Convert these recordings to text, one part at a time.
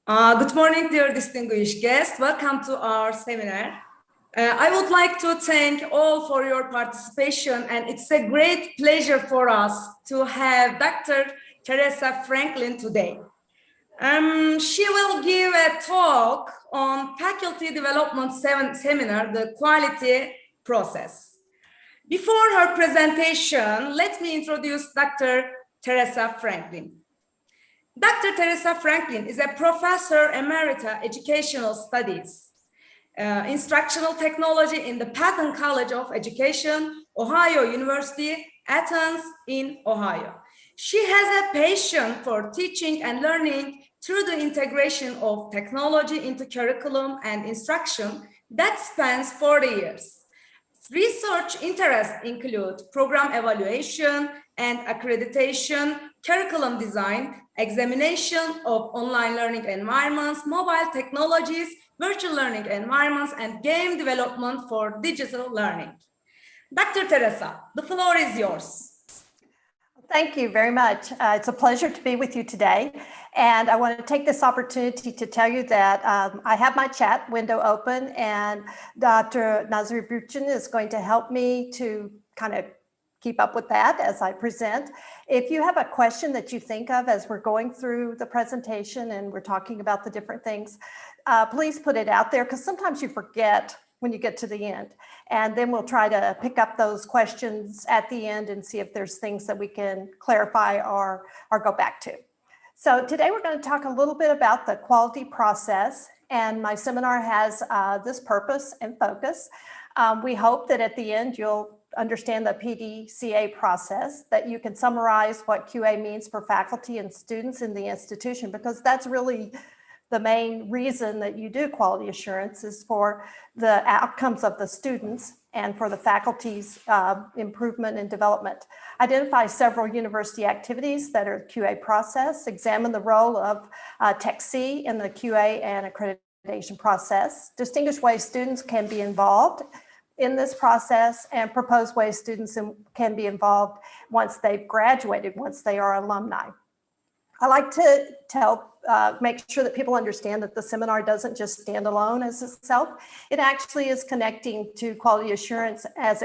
Good morning, dear distinguished guests. Welcome to our seminar. I would like to thank all for your participation, and it's a great pleasure for us to have Dr. Teresa Franklin today. She will give a talk on faculty development seminar, the quality process. Before her presentation, let me introduce Dr. Teresa Franklin. Dr. Teresa Franklin is a professor emerita educational studies, instructional technology in the Patton College of Education, Ohio University, Athens in Ohio. She has a passion for teaching and learning through the integration of technology into curriculum and instruction that spans 40 years. Research interests include program evaluation and accreditation, curriculum design, examination of online learning environments, mobile technologies, virtual learning environments, and game development for digital learning. Dr. Teresa, the floor is yours. Thank you very much. It's a pleasure to be with you today. And I want to take this opportunity to tell you that I have my chat window open, and Dr. Nazri Buchin is going to help me to kind of keep up with that as I present. If you have a question that you think of as we're going through the presentation and we're talking about the different things, please put it out there, because sometimes you forget when you get to the end. And then we'll try to pick up those questions at the end and see if there's things that we can clarify or go back to. So today we're going to talk a little bit about the quality process, and my seminar has this purpose and focus. We hope that at the end you'll understand the PDCA process, that you can summarize what QA means for faculty and students in the institution, because that's really the main reason that you do quality assurance, is for the outcomes of the students and for the faculty's improvement and development. Identify several university activities that are QA process, examine the role of TechC in the QA and accreditation process, distinguish ways students can be involved in this process, and propose ways students can be involved once they've graduated, once they are alumni. I like to make sure that people understand that the seminar doesn't just stand alone as itself. It actually is connecting to quality assurance as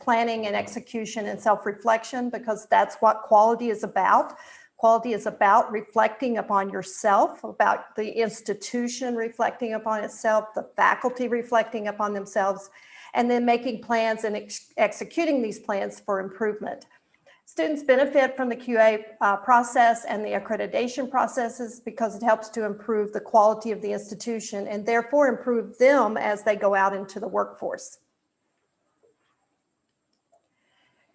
planning and execution and self-reflection, because that's what quality is about. Quality is about reflecting upon yourself, about the institution reflecting upon itself, the faculty reflecting upon themselves, and then making plans and executing these plans for improvement. Students benefit from the QA process and the accreditation processes because it helps to improve the quality of the institution and therefore improve them as they go out into the workforce.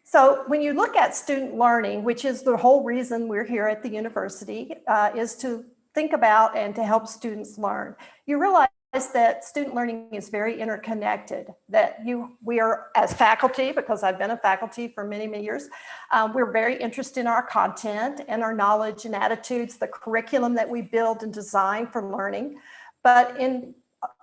So when you look at student learning, which is the whole reason we're here at the university, is to think about and to help students learn. You realize that student learning is very interconnected, that we are, as faculty, because I've been a faculty for many, many years, we're very interested in our content and our knowledge and attitudes, the curriculum that we build and design for learning. But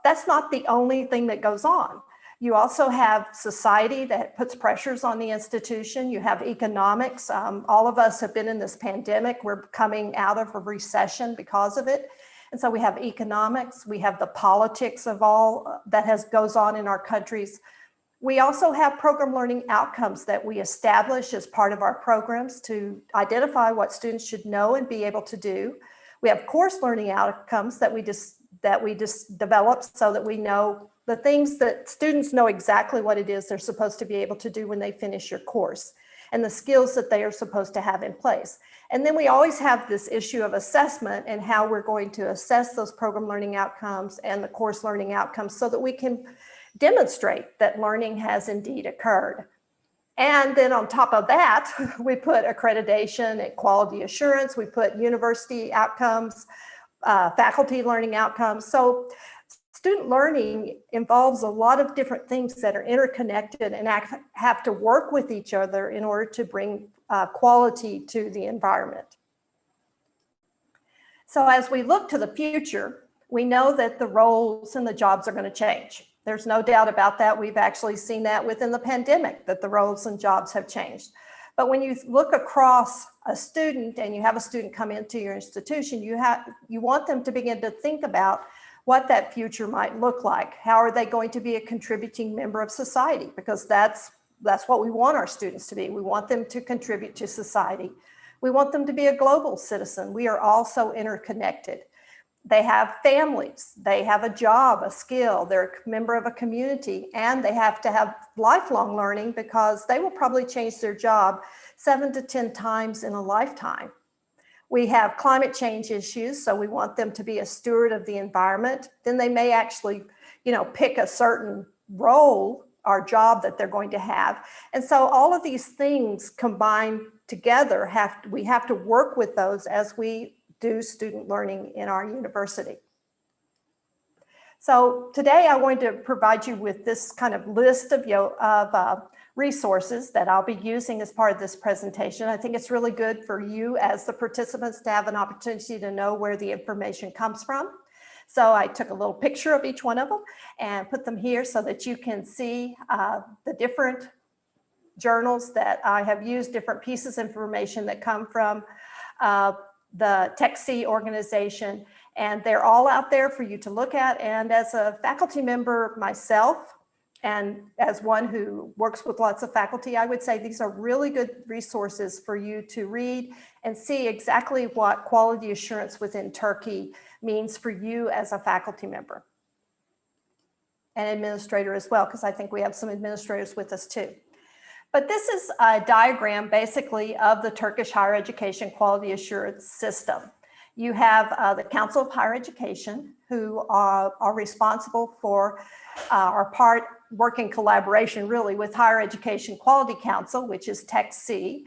that's not the only thing that goes on. You also have society that puts pressures on the institution. You have economics. All of us have been in this pandemic. We're coming out of a recession because of it. And so we have economics, we have the politics of all that goes on in our countries. We also have program learning outcomes that we establish as part of our programs to identify what students should know and be able to do. We have course learning outcomes that we just develop so that we know the things that students know exactly what it is they're supposed to be able to do when they finish your course, and the skills that they are supposed to have in place. And then we always have this issue of assessment and how we're going to assess those program learning outcomes and the course learning outcomes so that we can demonstrate that learning has indeed occurred. And then on top of that, we put accreditation and quality assurance, we put university outcomes, faculty learning outcomes. So student learning involves a lot of different things that are interconnected and have to work with each other in order to bring quality to the environment. So as we look to the future, we know that the roles and the jobs are going to change. There's no doubt about that. We've actually seen that within the pandemic, that the roles and jobs have changed. But when you look across a student and you have a student come into your institution, you want them to begin to think about what that future might look like. How are they going to be a contributing member of society? Because that's what we want our students to be. We want them to contribute to society. We want them to be a global citizen. We are all so interconnected. They have families, they have a job, a skill, they're a member of a community, and they have to have lifelong learning because they will probably change their job 7 to 10 times in a lifetime. We have climate change issues, so we want them to be a steward of the environment. Then they may actually, pick a certain role or job that they're going to have. And so all of these things combined together, we have to work with those as we do student learning in our university. So today I want to provide you with this kind of list of resources that I'll be using as part of this presentation. I think it's really good for you as the participants to have an opportunity to know where the information comes from. So I took a little picture of each one of them and put them here so that you can see the different journals that I have used, different pieces of information that come from the TechC organization, and they're all out there for you to look at. And as a faculty member myself, and as one who works with lots of faculty, I would say these are really good resources for you to read and see exactly what quality assurance within Turkey means for you as a faculty member and administrator as well, because I think we have some administrators with us too. But this is a diagram basically of the Turkish higher education quality assurance system. You have the Council of Higher Education, who are responsible for work in collaboration really with Higher Education Quality Council, which is TechC.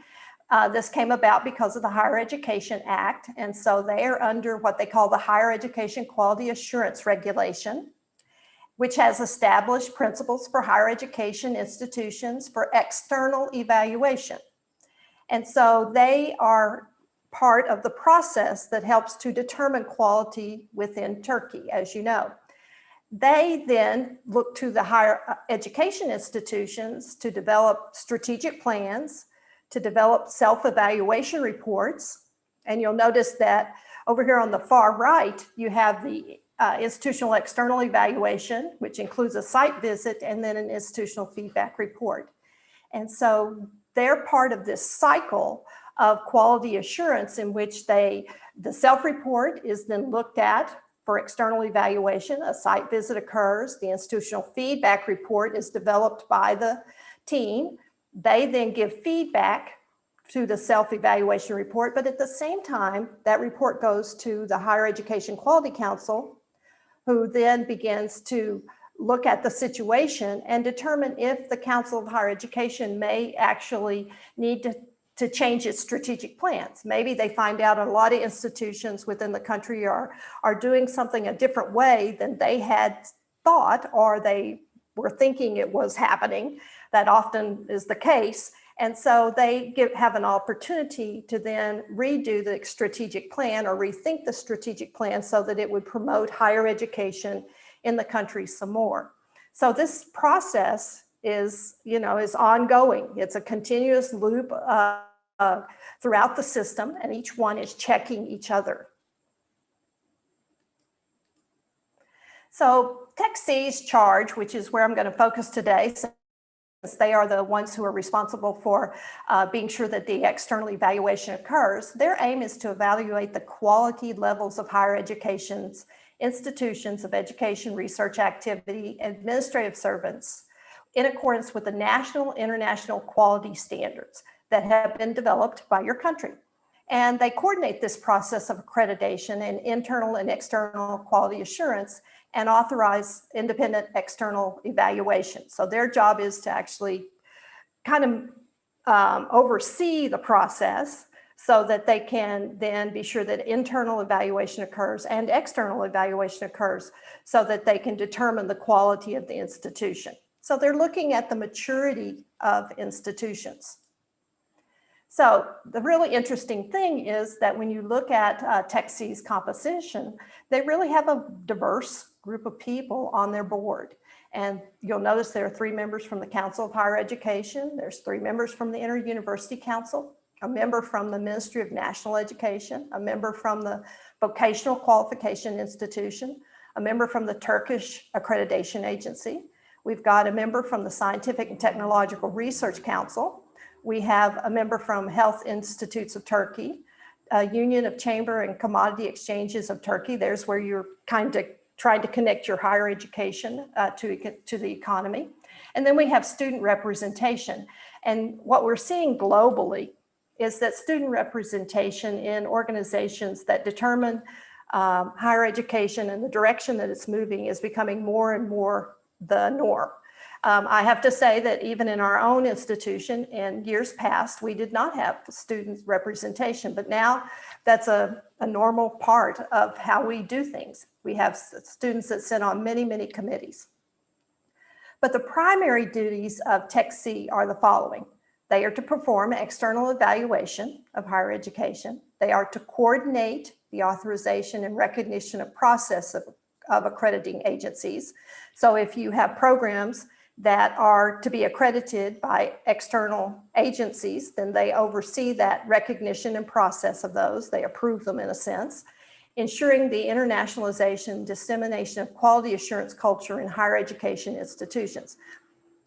This came about because of the Higher Education Act. And so they are under what they call the Higher Education Quality Assurance Regulation, which has established principles for higher education institutions for external evaluation. And so they are part of the process that helps to determine quality within Turkey, as you know. They then look to the higher education institutions to develop strategic plans, to develop self-evaluation reports. And you'll notice that over here on the far right, you have the institutional external evaluation, which includes a site visit and then an institutional feedback report. And so they're part of this cycle of quality assurance in which the self-report is then looked at for external evaluation, a site visit occurs, the institutional feedback report is developed by the team. They then give feedback to the self-evaluation report, but at the same time, that report goes to the Higher Education Quality Council, who then begins to look at the situation and determine if the Council of Higher Education may actually need to change its strategic plans. Maybe they find out a lot of institutions within the country are doing something a different way than they had thought, or they were thinking it was happening. That often is the case. And so they have an opportunity to then redo the strategic plan or rethink the strategic plan so that it would promote higher education in the country some more. So this process is ongoing. It's a continuous loop throughout the system, and each one is checking each other. So TechC's charge, which is where I'm going to focus today, they are the ones who are responsible for being sure that the external evaluation occurs. Their aim is to evaluate the quality levels of higher education's institutions of education, research activity, administrative servants in accordance with the national, international quality standards that have been developed by your country. And they coordinate this process of accreditation and internal and external quality assurance and authorize independent external evaluation. So their job is to actually kind of oversee the process so that they can then be sure that internal evaluation occurs and external evaluation occurs so that they can determine the quality of the institution. So they're looking at the maturity of institutions. So the really interesting thing is that when you look at TechC's composition, they really have a diverse group of people on their board. And you'll notice there are 3 members from the Council of Higher Education. There's 3 members from the Inter-University Council, a member from the Ministry of National Education, a member from the Vocational Qualification Institution, a member from the Turkish Accreditation Agency. We've got a member from the Scientific and Technological Research Council. We have a member from Health Institutes of Turkey, a Union of Chamber and Commodity Exchanges of Turkey. There's where you're kind of trying to connect your higher education to the economy. And then we have student representation. And what we're seeing globally is that student representation in organizations that determine higher education and the direction that it's moving is becoming more and more the norm. I have to say that even in our own institution in years past, we did not have student representation, but now that's a normal part of how we do things. We have students that sit on many, many committees. But the primary duties of TechC are the following. They are to perform external evaluation of higher education. They are to coordinate the authorization and recognition of process of accrediting agencies. So if you have programs that are to be accredited by external agencies, then they oversee that recognition and process of those. They approve them in a sense, ensuring the internationalization, dissemination of quality assurance culture in higher education institutions.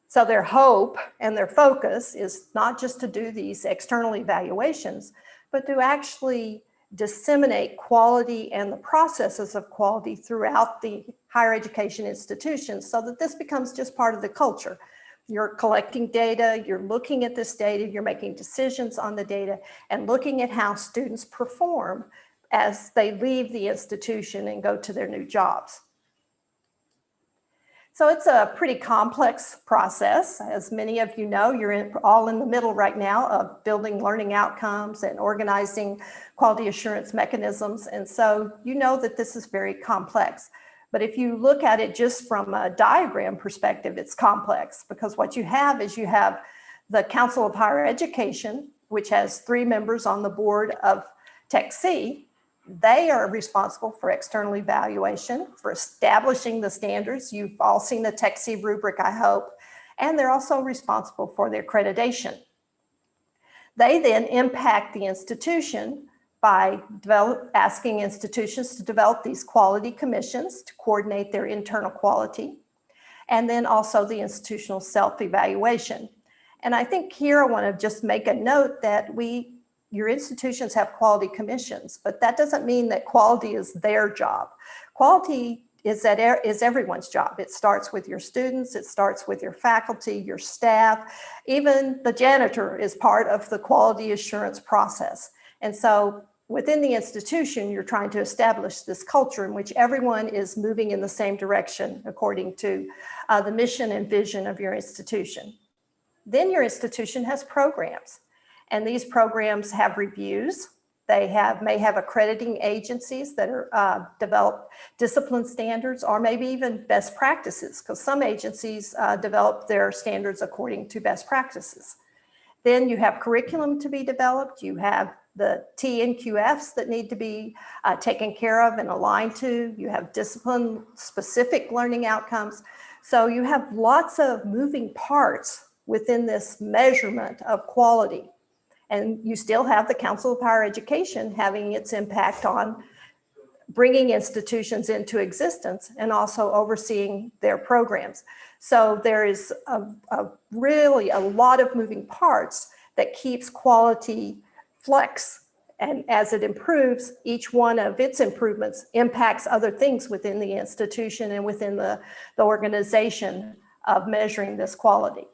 So their hope and their focus is not just to do these external evaluations, but to actually disseminate quality and the processes of quality throughout the higher education institutions so that this becomes just part of the culture. You're collecting data, you're looking at this data, you're making decisions on the data and looking at how students perform as they leave the institution and go to their new jobs. So it's a pretty complex process. As many of you know, you're all in the middle right now of building learning outcomes and organizing quality assurance mechanisms. And so you know that this is very complex. But if you look at it just from a diagram perspective, it's complex because what you have is you have the Council of Higher Education, which has 3 members on the board of TechC. They are responsible for external evaluation, for establishing the standards. You've all seen the TechC Rubric, I hope, and they're also responsible for the accreditation. They then impact the institution by asking institutions to develop these quality commissions to coordinate their internal quality, and then also the institutional self-evaluation. And I think here I want to just make a note that your institutions have quality commissions, but that doesn't mean that quality is their job. Quality is everyone's job. It starts with your students, it starts with your faculty, your staff, even the janitor is part of the quality assurance process. And so within the institution, you're trying to establish this culture in which everyone is moving in the same direction according to the mission and vision of your institution. Then your institution has programs. And these programs have reviews. They may have accrediting agencies that are develop discipline standards or maybe even best practices, because some agencies develop their standards according to best practices. Then you have curriculum to be developed. You have the TNQFs that need to be taken care of and aligned to. You have discipline-specific learning outcomes. So you have lots of moving parts within this measurement of quality. And you still have the Council of Higher Education having its impact on bringing institutions into existence and also overseeing their programs. So there is really a lot of moving parts that keeps quality flex. And as it improves, each one of its improvements impacts other things within the institution and within the organization of measuring this quality.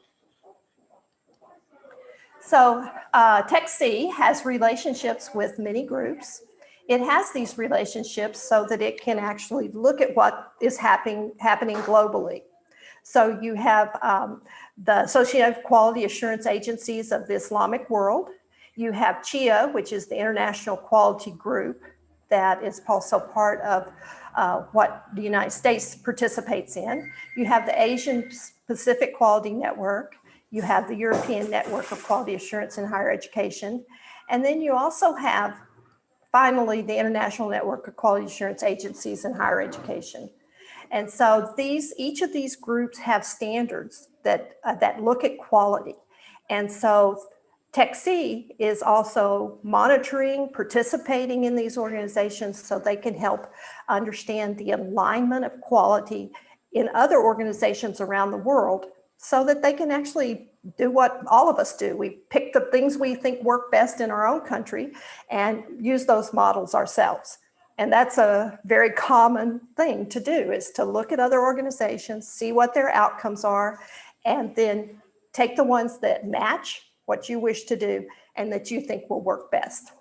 So TechC has relationships with many groups. It has these relationships so that it can actually look at what is happening globally. So you have the Associated Quality Assurance Agencies of the Islamic world. You have CHIA, which is the International Quality Group that is also part of what the United States participates in. You have the Asian Pacific Quality Network. You have the European Network of Quality Assurance in Higher Education. And then you also have, finally, the International Network of Quality Assurance Agencies in Higher Education. And so each of these groups have standards that look at quality. And so TechC is also monitoring, participating in these organizations so they can help understand the alignment of quality in other organizations around the world so that they can actually do what all of us do. We pick the things we think work best in our own country and use those models ourselves. And that's a very common thing to do, is to look at other organizations, see what their outcomes are, and then take the ones that match what you wish to do and that you think will work best.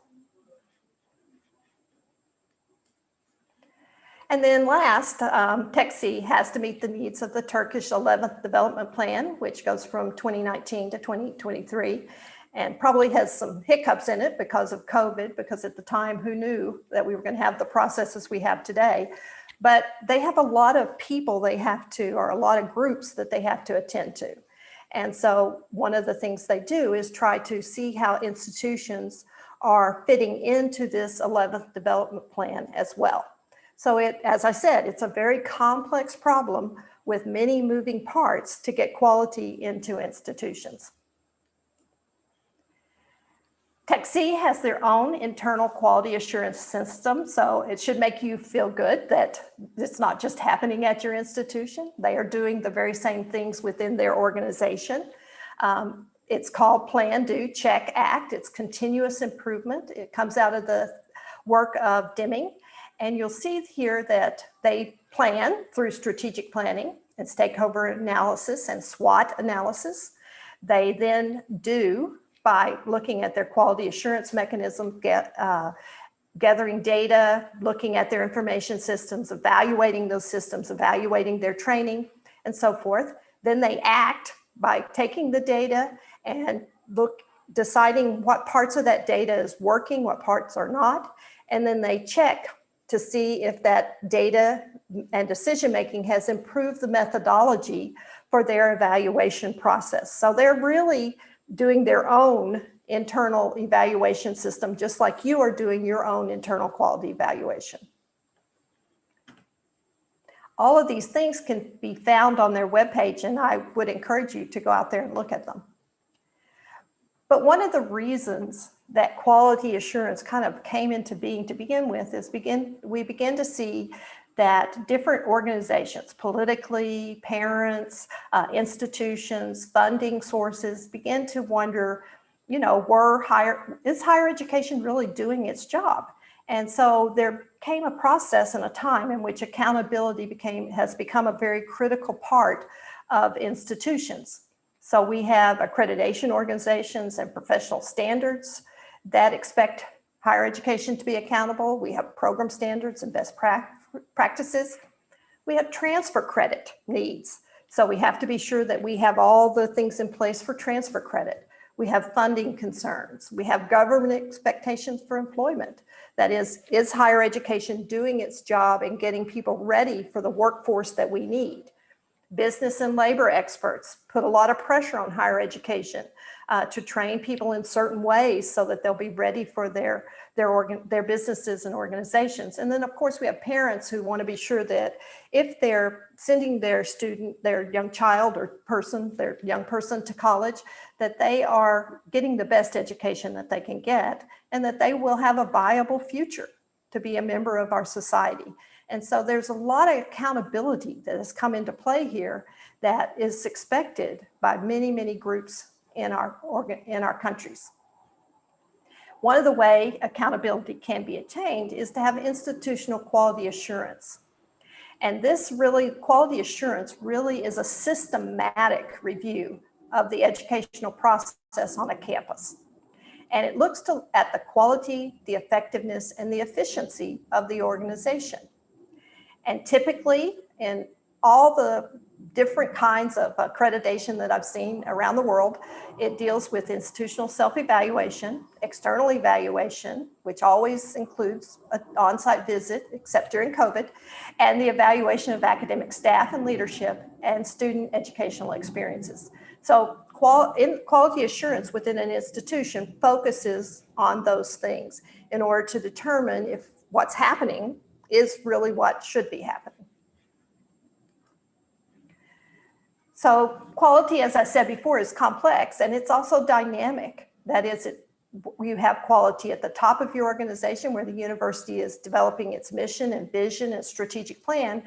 And then last, TechC has to meet the needs of the Turkish 11th Development Plan, which goes from 2019 to 2023, and probably has some hiccups in it because of COVID, because at the time, who knew that we were going to have the processes we have today? But they have a lot of people they have to, or a lot of groups that they have to attend to. And so one of the things they do is try to see how institutions are fitting into this 11th development plan as well. So as I said, it's a very complex problem with many moving parts to get quality into institutions. TechC has their own internal quality assurance system, so it should make you feel good that it's not just happening at your institution. They are doing the very same things within their organization. It's called Plan, Do, Check, Act. It's continuous improvement. It comes out of the work of Deming. And you'll see here that they plan through strategic planning and stakeholder analysis and SWOT analysis. They then do by looking at their quality assurance mechanism, gathering data, looking at their information systems, evaluating those systems, evaluating their training, and so forth. Then they act by taking the data and deciding what parts of that data is working, what parts are not, and then they check to see if that data and decision-making has improved the methodology for their evaluation process. So they're really doing their own internal evaluation system, just like you are doing your own internal quality evaluation. All of these things can be found on their webpage, and I would encourage you to go out there and look at them. But one of the reasons that quality assurance kind of came into being to begin with is we begin to see that different organizations, politically, parents, institutions, funding sources, begin to wonder, you know, is higher education really doing its job? And so there came a process and a time in which accountability has become a very critical part of institutions. So we have accreditation organizations and professional standards that expect higher education to be accountable. We have program standards and best practices. We have transfer credit needs. So we have to be sure that we have all the things in place for transfer credit. We have funding concerns. We have government expectations for employment. That is higher education doing its job and getting people ready for the workforce that we need? Business and labor experts put a lot of pressure on higher education to train people in certain ways so that they'll be ready for their businesses and organizations. And then of course we have parents who want to be sure that if they're sending their student, their young child or person, their young person to college, that they are getting the best education that they can get and that they will have a viable future to be a member of our society. And so there's a lot of accountability that has come into play here that is expected by many, many groups in our countries. One of the ways accountability can be attained is to have institutional quality assurance. And this really, quality assurance really is a systematic review of the educational process on a campus. And it looks at the quality, the effectiveness, and the efficiency of the organization. And typically, in all the different kinds of accreditation that I've seen around the world, it deals with institutional self-evaluation, external evaluation, which always includes an on-site visit, except during COVID, and the evaluation of academic staff and leadership and student educational experiences. So quality assurance within an institution focuses on those things in order to determine if what's happening is really what should be happening. So quality, as I said before, is complex and it's also dynamic. That is, you have quality at the top of your organization where the university is developing its mission and vision and strategic plan,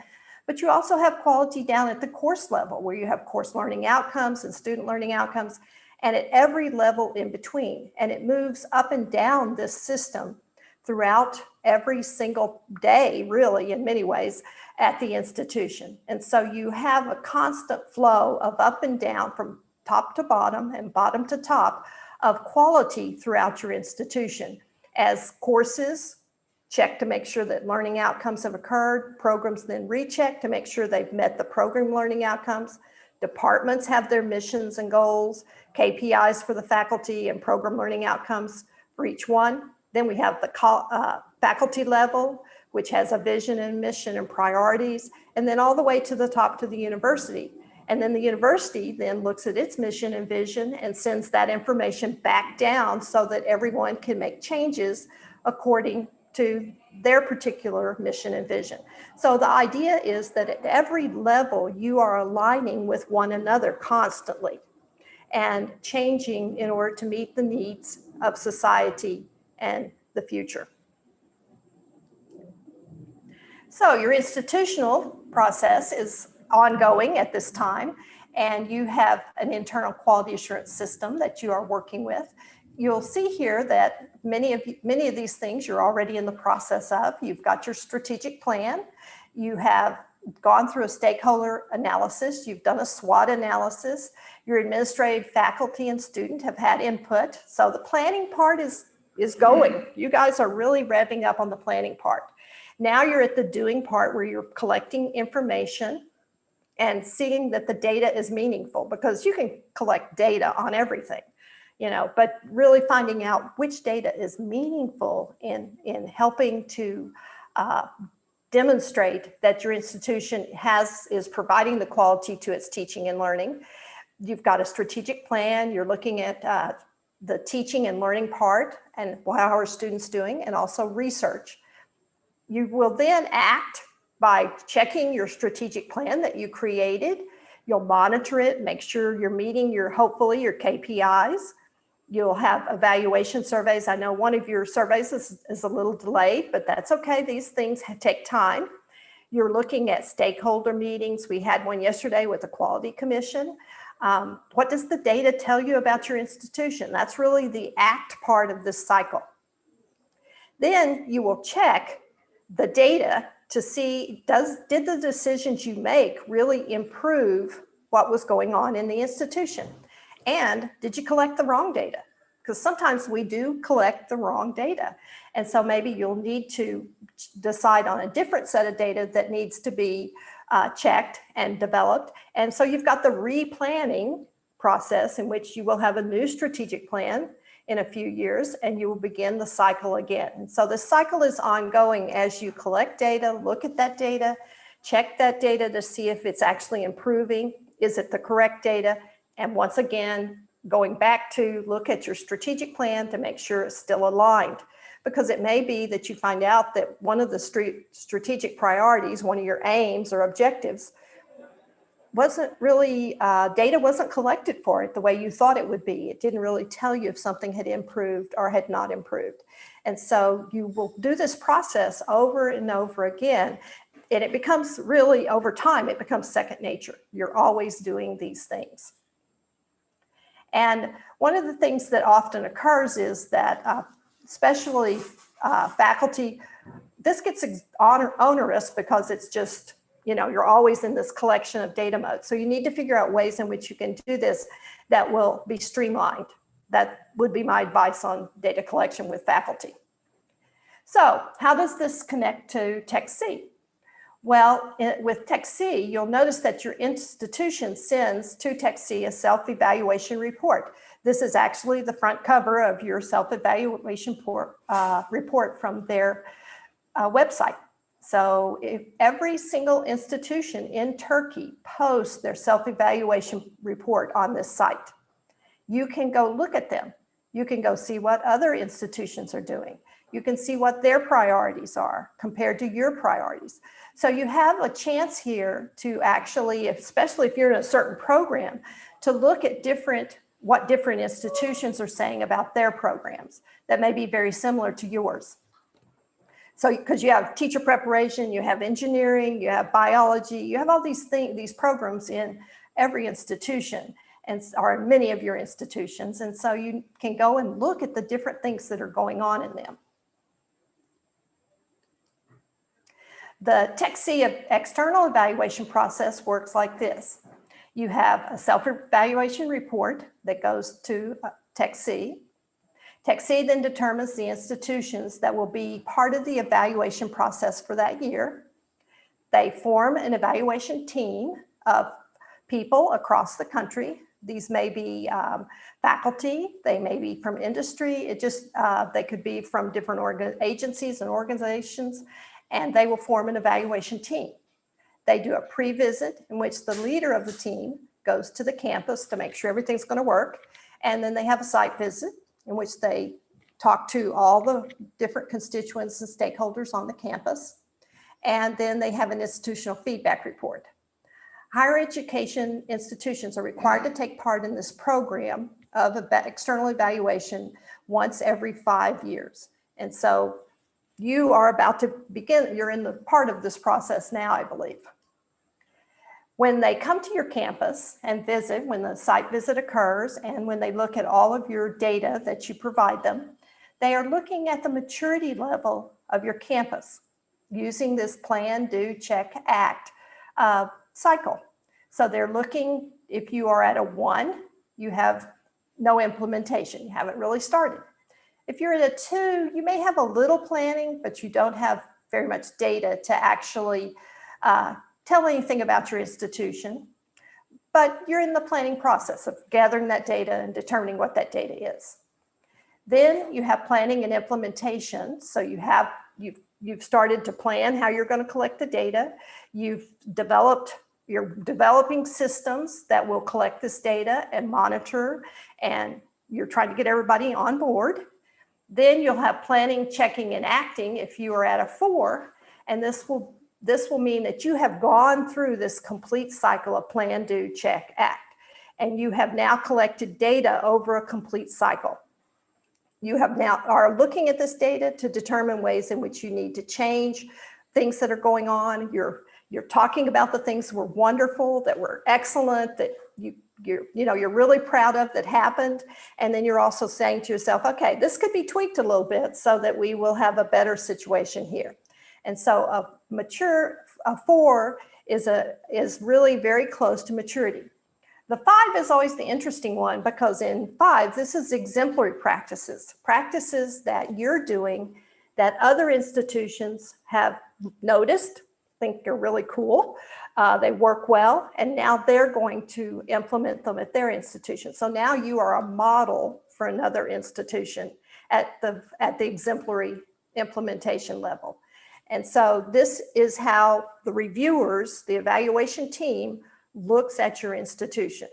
but you also have quality down at the course level where you have course learning outcomes and student learning outcomes, and at every level in between. And it moves up and down this system throughout every single day, really, in many ways, at the institution. And so you have a constant flow of up and down from top to bottom and bottom to top of quality throughout your institution as courses check to make sure that learning outcomes have occurred, programs then recheck to make sure they've met the program learning outcomes, departments have their missions and goals, KPIs for the faculty and program learning outcomes for each one. Then we have the faculty level, which has a vision and mission and priorities, and then all the way to the top to the university. And then the university then looks at its mission and vision and sends that information back down so that everyone can make changes according to their particular mission and vision. So the idea is that at every level, you are aligning with one another constantly and changing in order to meet the needs of society and the future. So your institutional process is ongoing at this time, and you have an internal quality assurance system that you are working with. You'll see here that many of these things you're already in the process of. You've got your strategic plan. You have gone through a stakeholder analysis. You've done a SWOT analysis. Your administrative faculty and student have had input. So the planning part is going. You guys are really revving up on the planning part. Now you're at the doing part where you're collecting information and seeing that the data is meaningful, because you can collect data on everything, but really finding out which data is meaningful in helping to demonstrate that your institution is providing the quality to its teaching and learning. You've got a strategic plan. You're looking at the teaching and learning part and how are students doing, and also research. You will then act by checking your strategic plan that you created. You'll monitor it, make sure you're meeting hopefully your KPIs. You'll have evaluation surveys. I know one of your surveys is a little delayed, but that's okay. These things take time. You're looking at stakeholder meetings. We had one yesterday with the Quality Commission. What does the data tell you about your institution? That's really the act part of this cycle. Then you will check the data to see, did the decisions you make really improve what was going on in the institution? And did you collect the wrong data? Because sometimes we do collect the wrong data. And so maybe you'll need to decide on a different set of data that needs to be checked and developed. And so you've got the replanning process in which you will have a new strategic plan in a few years, and you will begin the cycle again. And so the cycle is ongoing as you collect data, look at that data, check that data to see if it's actually improving. Is it the correct data? And once again, going back to look at your strategic plan to make sure it's still aligned. Because it may be that you find out that one of the strategic priorities, one of your aims or objectives, wasn't really, data wasn't collected for it the way you thought it would be. It didn't really tell you if something had improved or had not improved. And so you will do this process over and over again. And it becomes really, over time, it becomes second nature. You're always doing these things. And one of the things that often occurs is that, especially faculty, this gets onerous because it's just, you're always in this collection of data mode. So you need to figure out ways in which you can do this that will be streamlined. That would be my advice on data collection with faculty. So how does this connect to TechC? Well, with TechC, you'll notice that your institution sends to TechC a self-evaluation report. This is actually the front cover of your self-evaluation report from their website. So if every single institution in Turkey posts their self-evaluation report on this site, you can go look at them. You can go see what other institutions are doing. You can see what their priorities are compared to your priorities. So you have a chance here to actually, especially if you're in a certain program, to look at what different institutions are saying about their programs that may be very similar to yours. So, because you have teacher preparation, you have engineering, you have biology, you have all these things, these programs in every institution, or many of your institutions. And so you can go and look at the different things that are going on in them. The TechC external evaluation process works like this. You have a self-evaluation report that goes to TechC. TechC then determines the institutions that will be part of the evaluation process for that year. They form an evaluation team of people across the country. These may be faculty, they may be from industry, they could be from different agencies and organizations, and they will form an evaluation team. They do a pre-visit in which the leader of the team goes to the campus to make sure everything's going to work. And then they have a site visit in which they talk to all the different constituents and stakeholders on the campus. And then they have an institutional feedback report. Higher education institutions are required to take part in this program of external evaluation once every 5 years. And so you are about to begin, you're in the part of this process now, I believe. When they come to your campus and visit, when the site visit occurs, and when they look at all of your data that you provide them, they are looking at the maturity level of your campus using this plan, do, check, act cycle. So they're looking, if you are at a 1, you have no implementation, you haven't really started. If you're at a 2, you may have a little planning, but you don't have very much data to actually tell anything about your institution. But you're in the planning process of gathering that data and determining what that data is. Then you have planning and implementation. So you've started to plan how you're going to collect the data. You're developing systems that will collect this data and monitor, and you're trying to get everybody on board. Then you'll have planning, checking, and acting if you are at a 4, and this will mean that you have gone through this complete cycle of plan, do, check, act, and you have now collected data over a complete cycle. You have now are looking at this data to determine ways in which you need to change things that are going on. You're talking about the things that were wonderful, that were excellent, that you're really proud of that happened. And then you're also saying to yourself, okay, this could be tweaked a little bit so that we will have a better situation here. And so a 4 is really very close to maturity. The 5 is always the interesting one, because in 5, this is exemplary practices that you're doing that other institutions have noticed, think they're really cool, they work well, and now they're going to implement them at their institution. So now you are a model for another institution at the exemplary implementation level. And so this is how the reviewers, the evaluation team, looks at your institution.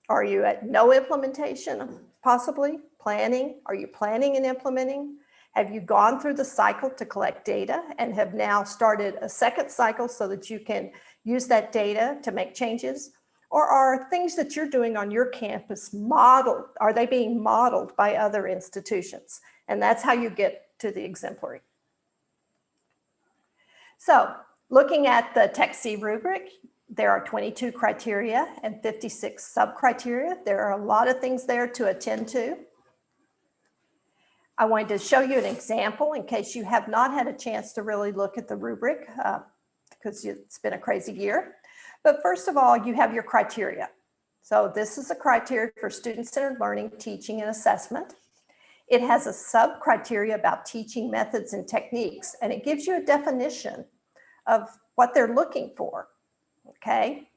Are you at no implementation, possibly? Planning? Are you planning and implementing? Have you gone through the cycle to collect data and have now started a second cycle so that you can use that data to make changes? Or are things that you're doing on your campus modeled? Are they being modeled by other institutions? And that's how you get to the exemplary. So looking at the TechC rubric, there are 22 criteria and 56 sub-criteria. There are a lot of things there to attend to. I wanted to show you an example in case you have not had a chance to really look at the rubric because it's been a crazy year. But first of all, you have your criteria. So this is a criteria for student-centered learning, teaching, and assessment. It has a sub-criteria about teaching methods and techniques, and it gives you a definition of what they're looking for. Okay,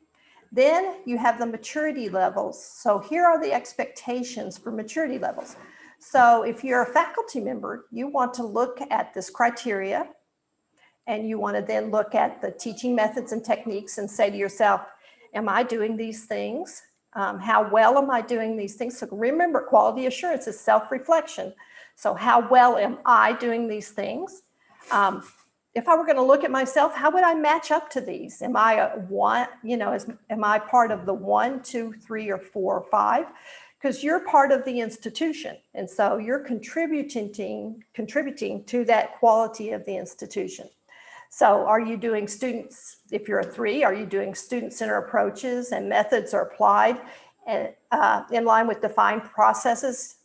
then you have the maturity levels. So here are the expectations for maturity levels. So if you're a faculty member, you want to look at this criteria and you want to then look at the teaching methods and techniques and say to yourself, am I doing these things? How well am I doing these things? So remember, quality assurance is self-reflection. So how well am I doing these things? If I were going to look at myself, how would I match up to these? Am I a one, am I part of the 1, 2, 3, or 4, or 5? Because you're part of the institution. And so you're contributing to that quality of the institution. So are you doing students, if you're a 3, are you doing student-centered approaches and methods are applied in line with defined processes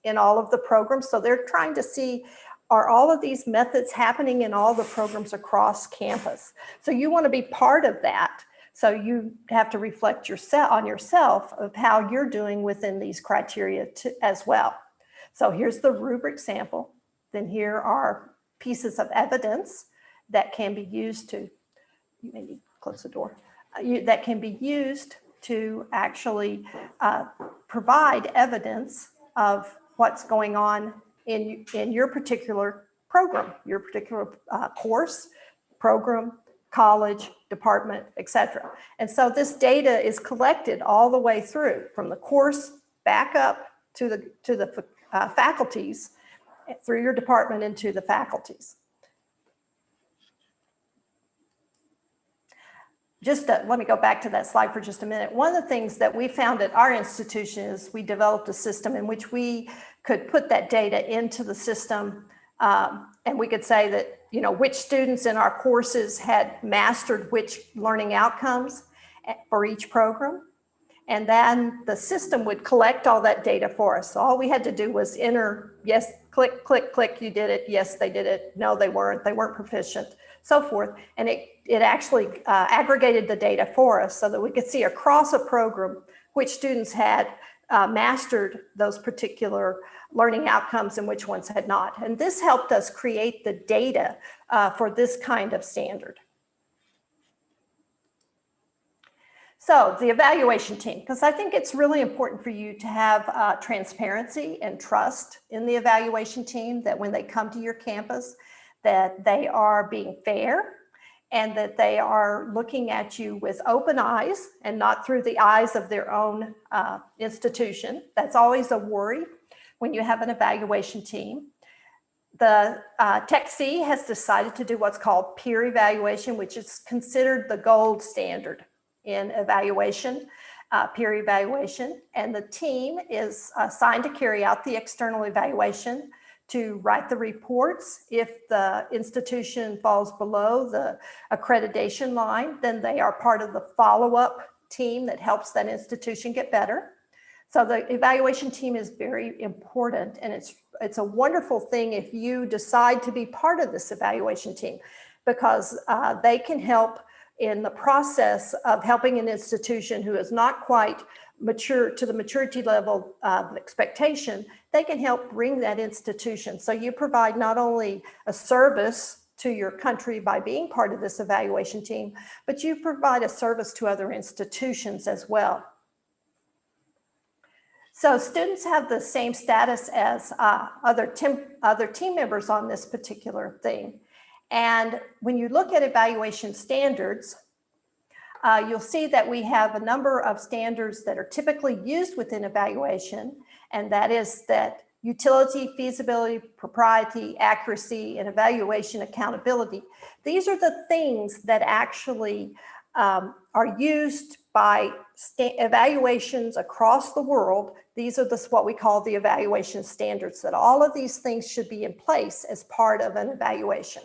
in all of the programs? So they're trying to see, are all of these methods happening in all the programs across campus? So you want to be part of that. So you have to reflect on yourself of how you're doing within these criteria as well. So here's the rubric sample. Then here are pieces of evidence that can be used to, you may need to close the door, that can be used to actually provide evidence of what's going on in your particular program, your particular course, program, college, department, etc. And so this data is collected all the way through, from the course back up to the faculties, through your department into the faculties. Just let me go back to that slide for just a minute. One of the things that we found at our institution is we developed a system in which we could put that data into the system, and we could say that, which students in our courses had mastered which learning outcomes for each program. And then the system would collect all that data for us. So all we had to do was enter, yes, click, click, click, you did it. Yes, they did it. No, they weren't proficient, so forth. And it actually aggregated the data for us so that we could see across a program which students had mastered those particular learning outcomes and which ones had not. And this helped us create the data for this kind of standard. So the evaluation team, because I think it's really important for you to have transparency and trust in the evaluation team, that when they come to your campus, that they are being fair and that they are looking at you with open eyes and not through the eyes of their own institution. That's always a worry when you have an evaluation team. The TechC has decided to do what's called peer evaluation, which is considered the gold standard in evaluation, peer evaluation. And the team is assigned to carry out the external evaluation, to write the reports. If the institution falls below the accreditation line, then they are part of the follow-up team that helps that institution get better. So the evaluation team is very important, and it's a wonderful thing if you decide to be part of this evaluation team, because they can help in the process of helping an institution who is not quite mature to the maturity level of expectation. They can help bring that institution. So you provide not only a service to your country by being part of this evaluation team, but you provide a service to other institutions as well. So students have the same status as other team members on this particular thing. And when you look at evaluation standards, you'll see that we have a number of standards that are typically used within evaluation, and that is that utility, feasibility, propriety, accuracy, and evaluation accountability. These are the things that actually are used by evaluations across the world. These are what we call the evaluation standards, that all of these things should be in place as part of an evaluation.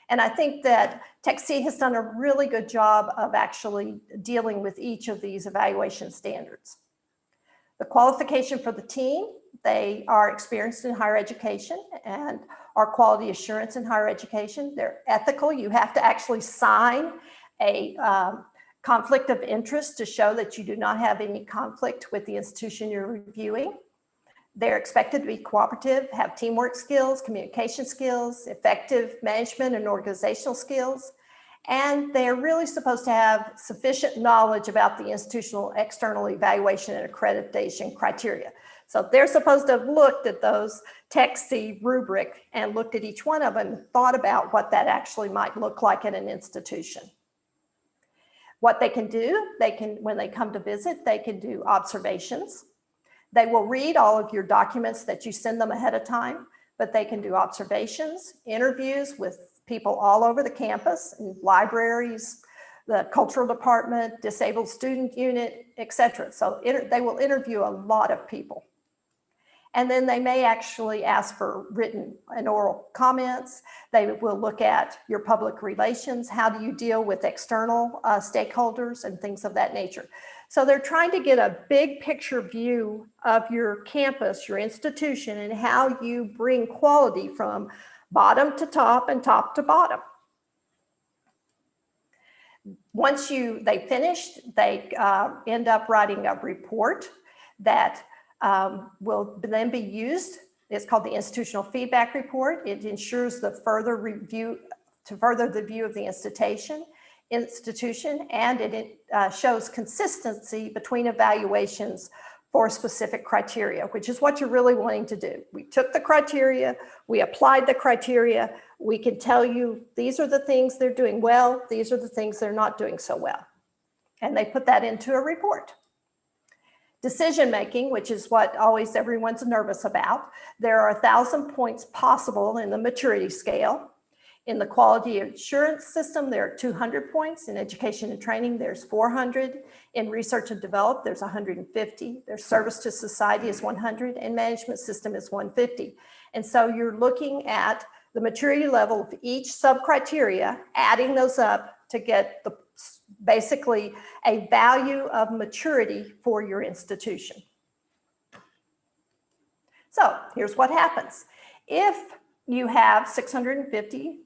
And I think that TechC has done a really good job of actually dealing with each of these evaluation standards. The qualification for the team, they are experienced in higher education and are quality assurance in higher education. They're ethical. You have to actually sign a conflict of interest to show that you do not have any conflict with the institution you're reviewing. They're expected to be cooperative, have teamwork skills, communication skills, effective management and organizational skills, and they're really supposed to have sufficient knowledge about the institutional external evaluation and accreditation criteria. So they're supposed to have looked at those TechC Rubric and looked at each one of them and thought about what that actually might look like in an institution. What they can do, when they come to visit, they can do observations. They will read all of your documents that you send them ahead of time, but they can do observations, interviews with people all over the campus, in libraries, the cultural department, disabled student unit, etc. So they will interview a lot of people. And then they may actually ask for written and oral comments. They will look at your public relations. How do you deal with external stakeholders and things of that nature? So they're trying to get a big picture view of your campus, your institution, and how you bring quality from bottom to top and top to bottom. Once they finished, they end up writing a report that will then be used. It's called the Institutional Feedback Report. It ensures the further review to further the view of the institution, and it shows consistency between evaluations for specific criteria, which is what you're really wanting to do. We took the criteria, we applied the criteria, we can tell you these are the things they're doing well, these are the things they're not doing so well. And they put that into a report. Decision making, which is what always everyone's nervous about. There are 1,000 points possible in the maturity scale. In the quality assurance system, there are 200 points. In education and training, there's 400. In research and develop, there's 150. There's service to society is 100, and management system is 150. And so you're looking at the maturity level of each sub-criteria, adding those up to get basically a value of maturity for your institution. So here's what happens. If you have 650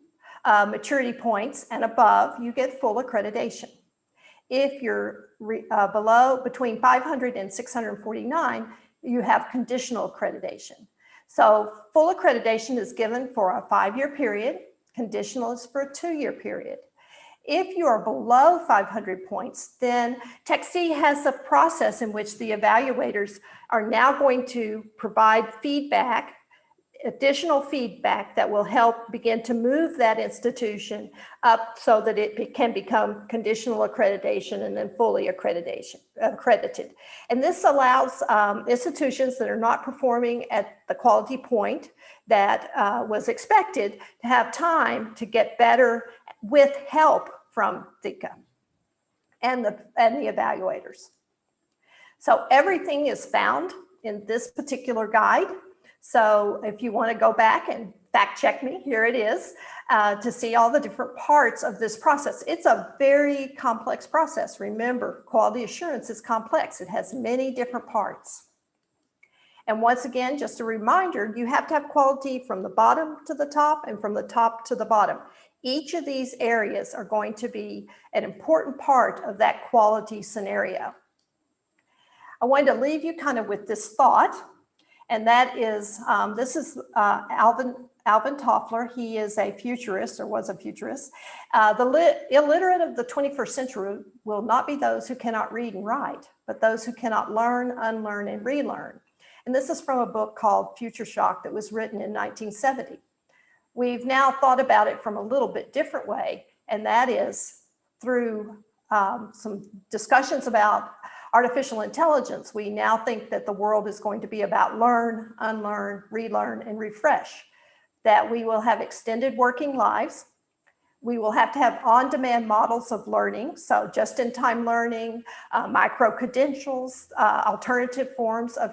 maturity points and above, you get full accreditation. If you're between 500 and 649, you have conditional accreditation. So full accreditation is given for a 5-year period. Conditional is for a 2-year period. If you are below 500 points, then TechC has a process in which the evaluators are now going to provide feedback, additional feedback that will help begin to move that institution up so that it can become conditional accreditation and then fully accredited. And this allows institutions that are not performing at the quality point that was expected to have time to get better with help from THICA and the evaluators. So everything is found in this particular guide. So if you want to go back and fact check me, here it is, to see all the different parts of this process. It's a very complex process. Remember, quality assurance is complex. It has many different parts. And once again, just a reminder, you have to have quality from the bottom to the top and from the top to the bottom. Each of these areas are going to be an important part of that quality scenario. I wanted to leave you kind of with this thought, and that is, this is Alvin Toffler. He is a futurist, or was a futurist. The illiterate of the 21st century will not be those who cannot read and write, but those who cannot learn, unlearn, and relearn. And this is from a book called Future Shock that was written in 1970. We've now thought about it from a little bit different way, and that is through some discussions about artificial intelligence. We now think that the world is going to be about learn, unlearn, relearn, and refresh, that we will have extended working lives. We will have to have on-demand models of learning, so just-in-time learning, micro-credentials, alternative forms of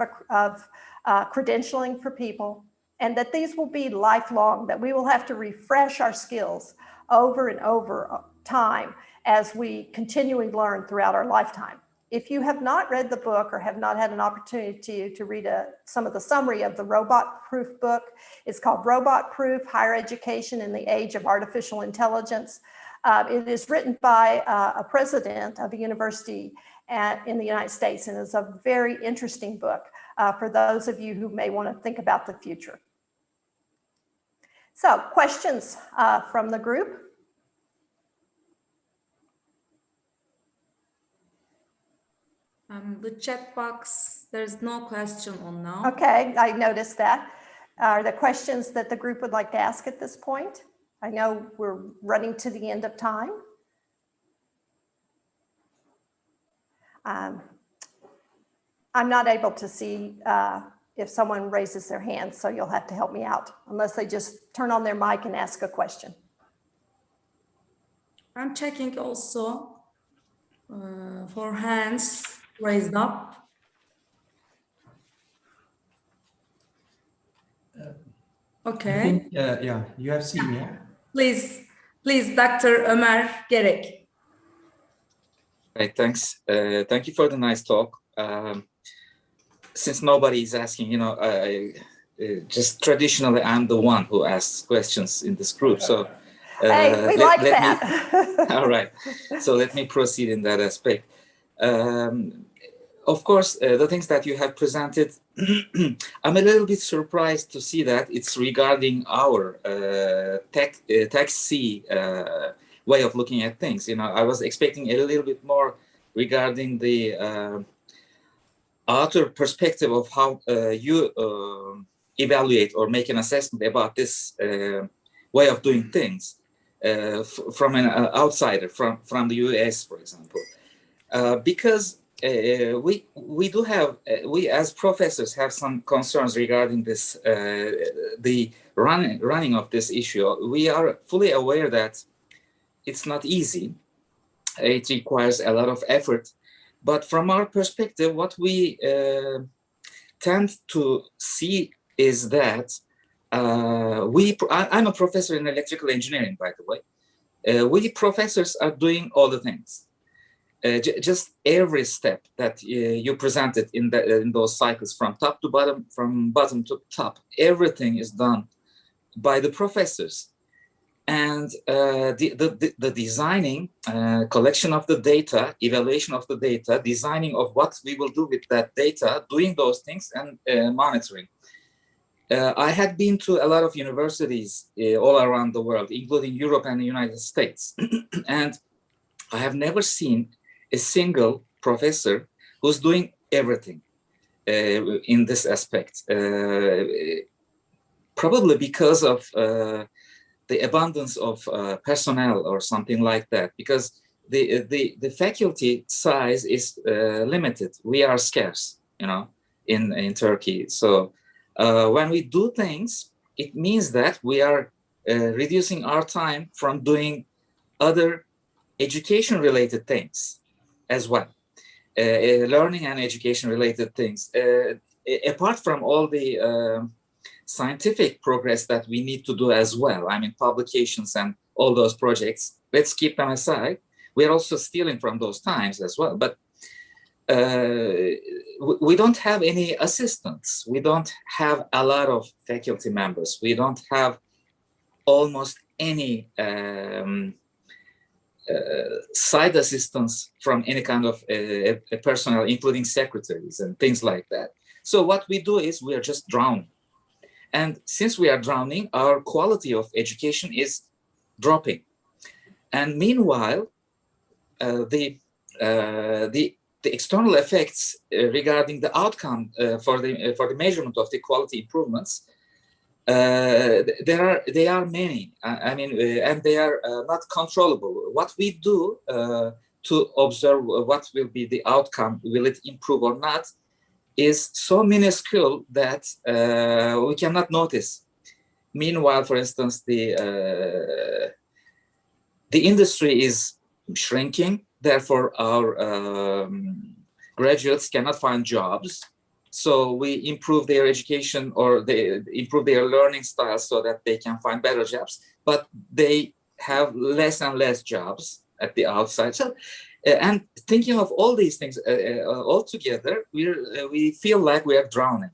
credentialing for people, and that these will be lifelong, that we will have to refresh our skills over and over time as we continually learn throughout our lifetime. If you have not read the book or have not had an opportunity to read some of the summary of the Robot Proof book, it's called Robot Proof: Higher Education in the Age of Artificial Intelligence. It is written by a president of a university in the United States, and is a very interesting book for those of you who may want to think about the future. So, questions from the group? The chat box, there's no question on now. Okay, I noticed that. Are there questions that the group would like to ask at this point? I know we're running to the end of time. I'm not able to see if someone raises their hand, so you'll have to help me out, unless they just turn on their mic and ask a question. I'm checking also for hands raised up. Okay. I think, yeah, you have seen, yeah? Please, Dr. Ömer Gerek. Right, thanks. Thank you for the nice talk. Since nobody is asking, you know, just traditionally, I'm the one who asks questions in this group. So, hey, we like that. All right. So let me proceed in that aspect. Of course, the things that you have presented, I'm a little bit surprised to see that it's regarding our TechC way of looking at things. You know, I was expecting a little bit more regarding the outer perspective of how you evaluate or make an assessment about this way of doing things from an outsider, from the US, for example, because we do have, we as professors have some concerns regarding this, the running of this issue. We are fully aware that it's not easy. It requires a lot of effort. But from our perspective, what we tend to see is that I'm a professor in electrical engineering, by the way. We professors are doing all the things. Just every step that you presented in those cycles, from top to bottom, from bottom to top, everything is done by the professors. And the designing, collection of the data, evaluation of the data, designing of what we will do with that data, doing those things, and monitoring. I had been to a lot of universities all around the world, including Europe and the United States. And I have never seen a single professor who's doing everything in this aspect. Probably because of the abundance of personnel or something like that, because the faculty size is limited. We are scarce, you know, in Turkey. So when we do things, it means that we are reducing our time from doing other education-related things as well, learning and education-related things. Apart from all the scientific progress that we need to do as well, I mean, publications and all those projects, let's keep them aside. We're also stealing from those times as well. But we don't have any assistants. We don't have a lot of faculty members. We don't have almost any side assistance from any kind of personnel, including secretaries and things like that. So what we do is we are just drowning. And since we are drowning, our quality of education is dropping. And meanwhile, the external effects regarding the outcome for the measurement of the quality improvements, they are many. I mean, and they are not controllable. What we do to observe what will be the outcome, will it improve or not, is so minuscule that we cannot notice. Meanwhile, for instance, the industry is shrinking. Therefore, our graduates cannot find jobs. So we improve their education, or they improve their learning style so that they can find better jobs, but they have less and less jobs at the outside. So, and thinking of all these things all together, we feel like we are drowning.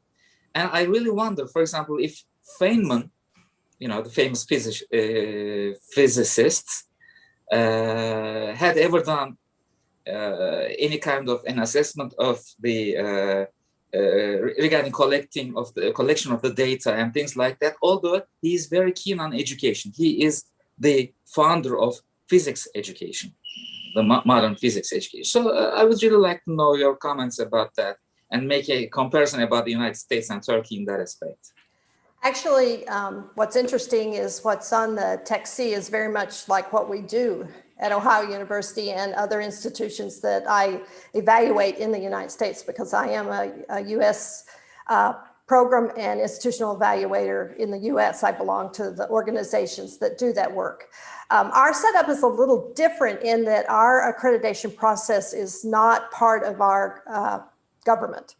And I really wonder, for example, if Feynman, you know, the famous physicists, had ever done any kind of an assessment of the regarding collection of the data and things like that, although he is very keen on education. He is the founder of physics education, the modern physics education. So I would really like to know your comments about that and make a comparison about the United States and Turkey in that aspect. Actually, what's interesting is what's on the TechC is very much like what we do at Ohio University and other institutions that I evaluate in the United States, because I am a US program and institutional evaluator in the US. I belong to the organizations that do that work. Our setup is a little different in that our accreditation process is not part of our government.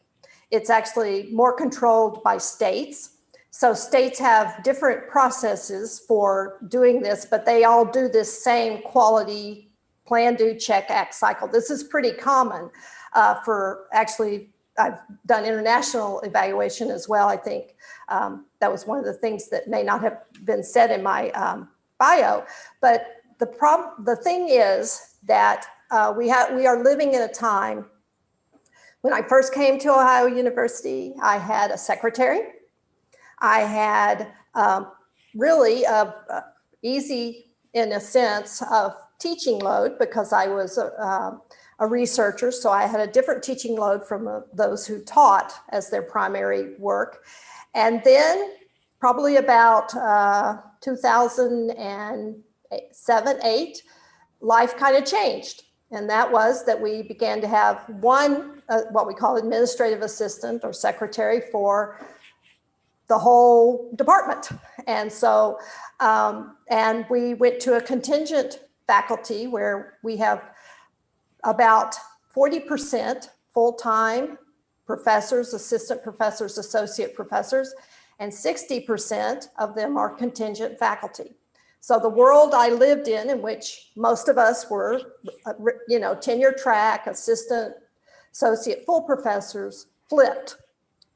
It's actually more controlled by states. So states have different processes for doing this, but they all do this same quality plan, do, check, act cycle. This is pretty common for actually, I've done international evaluation as well. I think that was one of the things that may not have been said in my bio, but the thing is that we are living in a time. When I first came to Ohio University, I had a secretary. I had really easy, in a sense, of teaching load because I was a researcher. So I had a different teaching load from those who taught as their primary work. And then probably about 2007, 8, life kind of changed. And that was that we began to have one, what we call administrative assistant or secretary for the whole department. And so, and we went to a contingent faculty where we have about 40% full-time professors, assistant professors, associate professors, and 60% of them are contingent faculty. So the world I lived in which most of us were, tenure track, assistant, associate, full professors, flipped.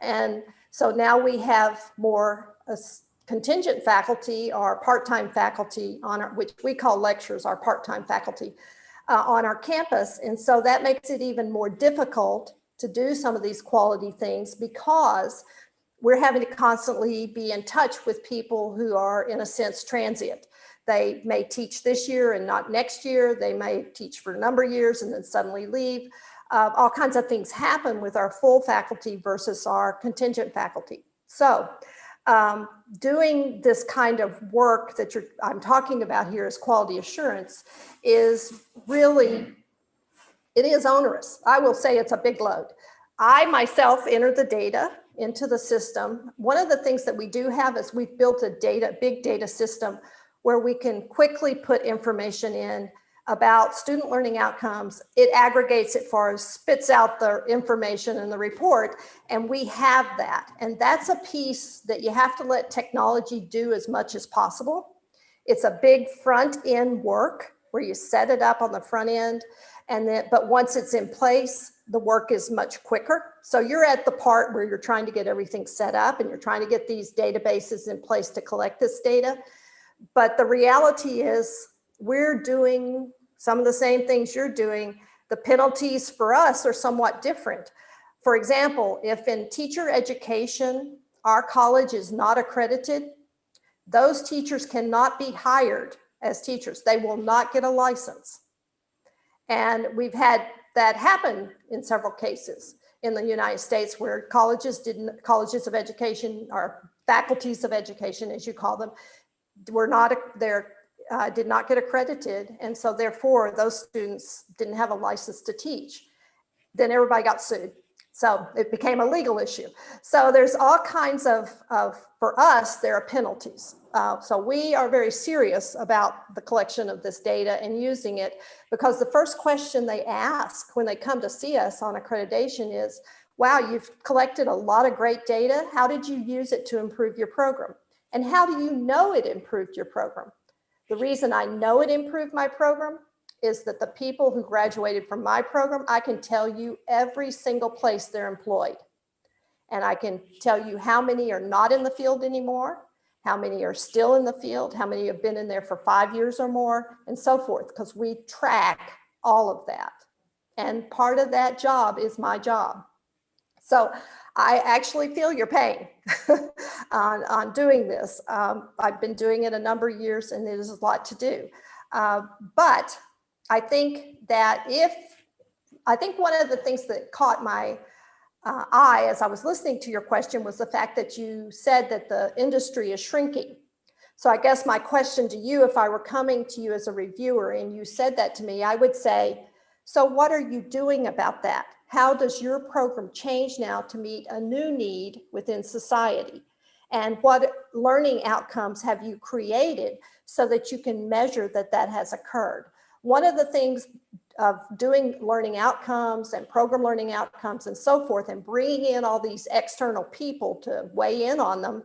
And so now we have more contingent faculty or part-time faculty on our, which we call lecturers, our part-time faculty on our campus. And so that makes it even more difficult to do some of these quality things because we're having to constantly be in touch with people who are, in a sense, transient. They may teach this year and not next year. They may teach for a number of years and then suddenly leave. All kinds of things happen with our full faculty versus our contingent faculty. So doing this kind of work that I'm talking about here as quality assurance is really, it is onerous. I will say it's a big load. I myself enter the data into the system. One of the things that we do have is we've built a big data system where we can quickly put information in about student learning outcomes. It aggregates it for us, spits out the information in the report, and we have that. And that's a piece that you have to let technology do as much as possible. It's a big front end work where you set it up on the front end, and then, but once it's in place, the work is much quicker. So you're at the part where you're trying to get everything set up and you're trying to get these databases in place to collect this data. But the reality is we're doing some of the same things you're doing. The penalties for us are somewhat different. For example, if in teacher education, our college is not accredited, those teachers cannot be hired as teachers. They will not get a license. And we've had that happen in several cases in the United States where colleges of education or faculties of education, as you call them, did not get accredited. And so therefore those students didn't have a license to teach. Then everybody got sued. So it became a legal issue. So there's all kinds of for us, there are penalties. So we are very serious about the collection of this data and using it, because the first question they ask when they come to see us on accreditation is, wow, you've collected a lot of great data. How did you use it to improve your program? And how do you know it improved your program? The reason I know it improved my program is that the people who graduated from my program, I can tell you every single place they're employed. And I can tell you how many are not in the field anymore, how many are still in the field, how many have been in there for 5 years or more, and so forth, because we track all of that. And part of that job is my job. So I actually feel your pain on doing this. I've been doing it a number of years and it is a lot to do. But I think that one of the things that caught my eye as I was listening to your question was the fact that you said that the industry is shrinking. So I guess my question to you, if I were coming to you as a reviewer and you said that to me, I would say, so what are you doing about that? How does your program change now to meet a new need within society? And what learning outcomes have you created so that you can measure that that has occurred? One of the things of doing learning outcomes and program learning outcomes and so forth, and bringing in all these external people to weigh in on them,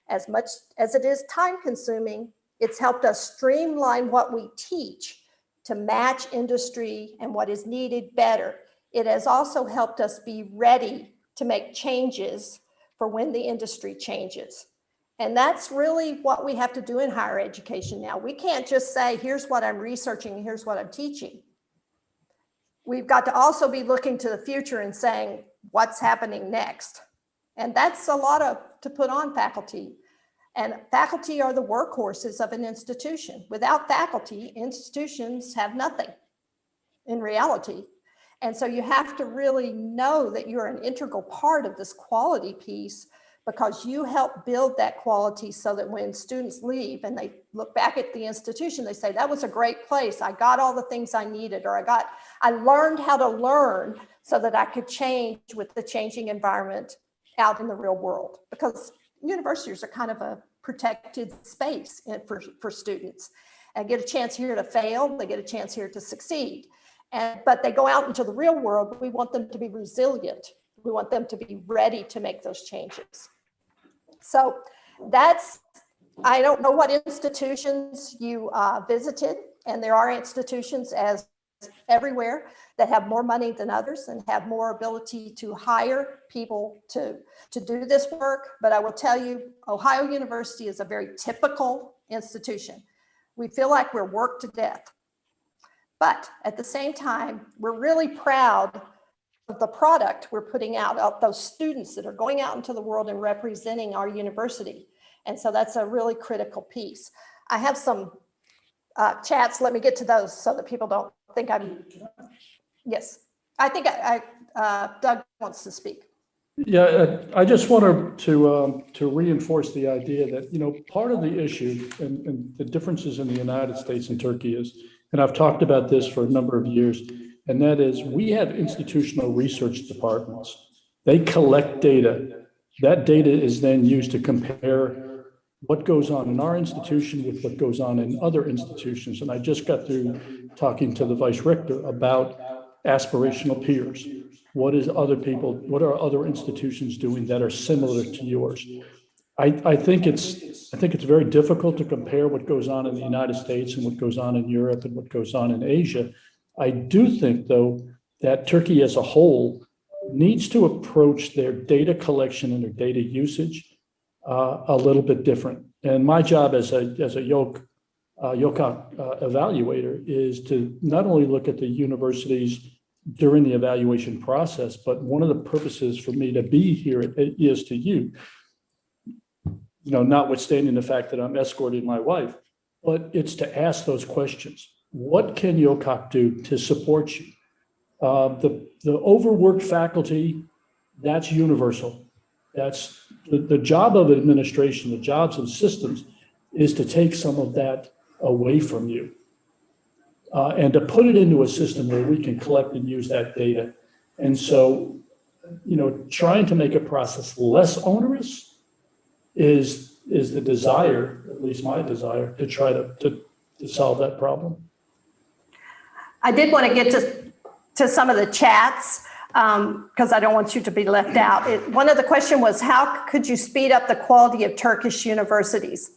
as much as it is time consuming, it's helped us streamline what we teach to match industry and what is needed better. It has also helped us be ready to make changes for when the industry changes. And that's really what we have to do in higher education now. We can't just say, here's what I'm researching, here's what I'm teaching. We've got to also be looking to the future and saying, what's happening next? And that's a lot to put on faculty. And faculty are the workhorses of an institution. Without faculty, institutions have nothing in reality. And so you have to really know that you're an integral part of this quality piece, because you help build that quality so that when students leave and they look back at the institution, they say, that was a great place. I got all the things I needed, or I learned how to learn so that I could change with the changing environment out in the real world. Because universities are kind of a protected space for students, and get a chance here to fail, they get a chance here to succeed. But they go out into the real world, we want them to be resilient. We want them to be ready to make those changes. So I don't know what institutions you visited, and there are institutions as everywhere that have more money than others and have more ability to hire people to do this work. But I will tell you, Ohio University is a very typical institution. We feel like we're worked to death. But at the same time, we're really proud of the product we're putting out, of those students that are going out into the world and representing our university. And so that's a really critical piece. I have some chats. Let me get to those so that people don't think I'm, yes. I think Doug wants to speak. Yeah, I just wanted to reinforce the idea that, part of the issue and the differences in the United States and Turkey is, and I've talked about this for a number of years, and that is we have institutional research departments. They collect data. That data is then used to compare what goes on in our institution with what goes on in other institutions. And I just got through talking to the vice rector about aspirational peers. What are other institutions doing that are similar to yours? I think it's very difficult to compare what goes on in the United States and what goes on in Europe and what goes on in Asia. I do think, though, that Turkey as a whole needs to approach their data collection and their data usage a little bit different. And my job as a YOKA evaluator is to not only look at the universities during the evaluation process, but one of the purposes for me to be here at ESTU, notwithstanding the fact that I'm escorting my wife, but it's to ask those questions. What can YOKA do to support you? The overworked faculty, that's universal. That's the job of administration, the jobs of systems is to take some of that away from you and to put it into a system where we can collect and use that data. And so, trying to make a process less onerous is the desire, at least my desire, to try to solve that problem. I did want to get to some of the chats because I don't want you to be left out. One of the questions was, how could you speed up the quality of Turkish universities?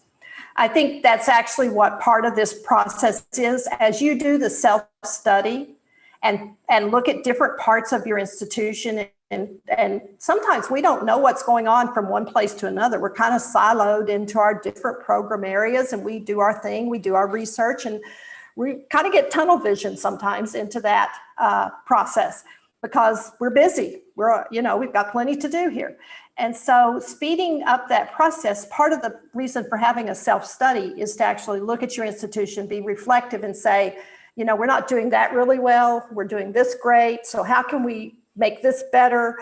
I think that's actually what part of this process is. As you do the self-study and look at different parts of your institution, and sometimes we don't know what's going on from one place to another. We're kind of siloed into our different program areas, and we do our thing, we do our research, and we kind of get tunnel vision sometimes into that process because we're busy. We've got plenty to do here. And so speeding up that process, part of the reason for having a self-study is to actually look at your institution, be reflective and say, we're not doing that really well. We're doing this great. So how can we make this better?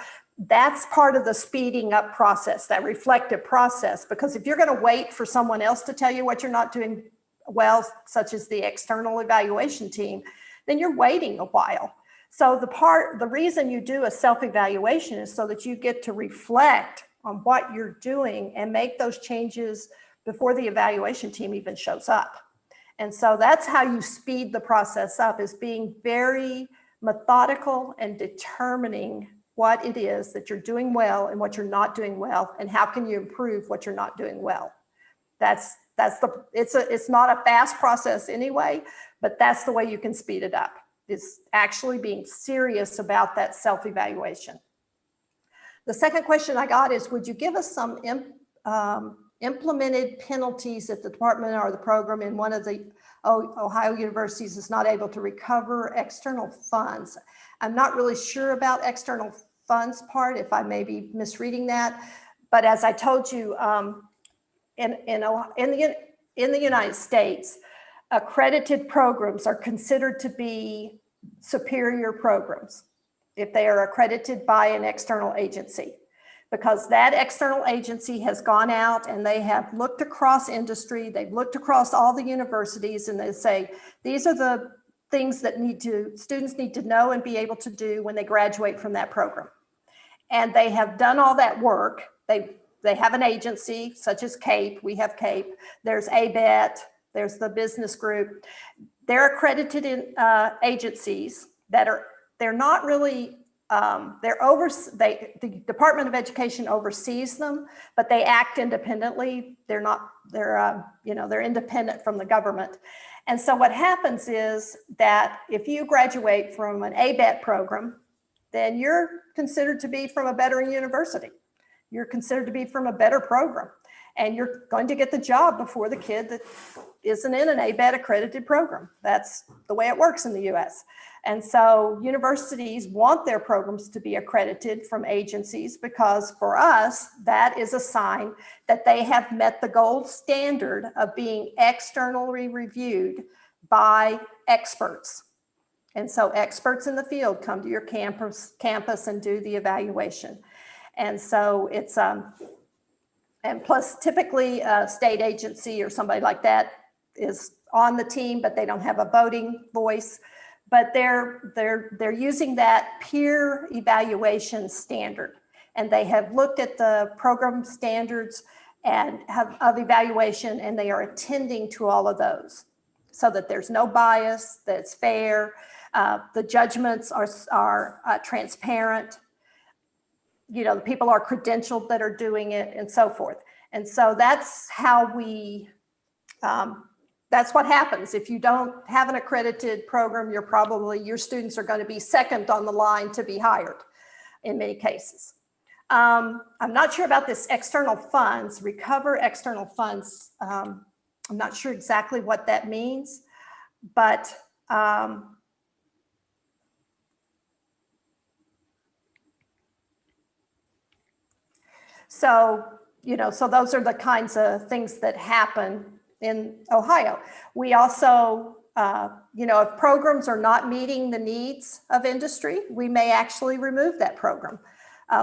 that's part of the speeding up process, that reflective process, because if you're going to wait for someone else to tell you what you're not doing well, such as the external evaluation team, then you're waiting a while. So the reason you do a self-evaluation is so that you get to reflect on what you're doing and make those changes before the evaluation team even shows up. And so that's how you speed the process up, is being very methodical and determining what it is that you're doing well and what you're not doing well, and how can you improve what you're not doing well. It's not a fast process anyway, but that's the way you can speed it up, is actually being serious about that self-evaluation. The second question I got is, would you give us some implemented penalties if the department or the program in one of the Ohio universities is not able to recover external funds? I'm not really sure about external funds part, if I may be misreading that. But as I told you, in the United States, accredited programs are considered to be superior programs if they are accredited by an external agency, because that external agency has gone out and they have looked across industry, they've looked across all the universities, and they say, these are the things that students need to know and be able to do when they graduate from that program. And they have done all that work. They have an agency such as CAPE. We have CAPE. There's ABET. There's the business group. They're accredited in agencies that they're not really, the Department of Education oversees them, but they act independently. They're independent from the government. And so what happens is that if you graduate from an ABET program, then you're considered to be from a better university. You're considered to be from a better program, and you're going to get the job before the kid that isn't in an ABET accredited program. That's the way it works in the US. And so universities want their programs to be accredited from agencies, because for us, that is a sign that they have met the gold standard of being externally reviewed by experts. And so experts in the field come to your campus and do the evaluation. And so it's, and plus typically a state agency or somebody like that is on the team, but they don't have a voting voice. But they're using that peer evaluation standard, and they have looked at the program standards and of evaluation, and they are attending to all of those, so that there's no bias, that it's fair, the judgments are transparent. You know, the people are credentialed that are doing it, and so forth. And so that's how we. That's what happens. If you don't have an accredited program, your students are going to be second on the line to be hired in many cases. I'm not sure about this external funds, recover external funds. I'm not sure exactly what that means, but so those are the kinds of things that happen in Ohio. We also, if programs are not meeting the needs of industry, we may actually remove that program.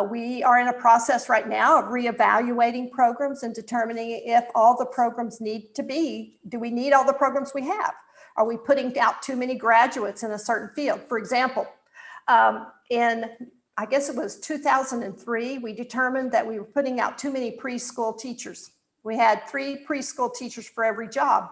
We are in a process right now of reevaluating programs and determining if all the programs do we need all the programs we have? Are we putting out too many graduates in a certain field? For example, I guess it was 2003, we determined that we were putting out too many preschool teachers. We had 3 preschool teachers for every job.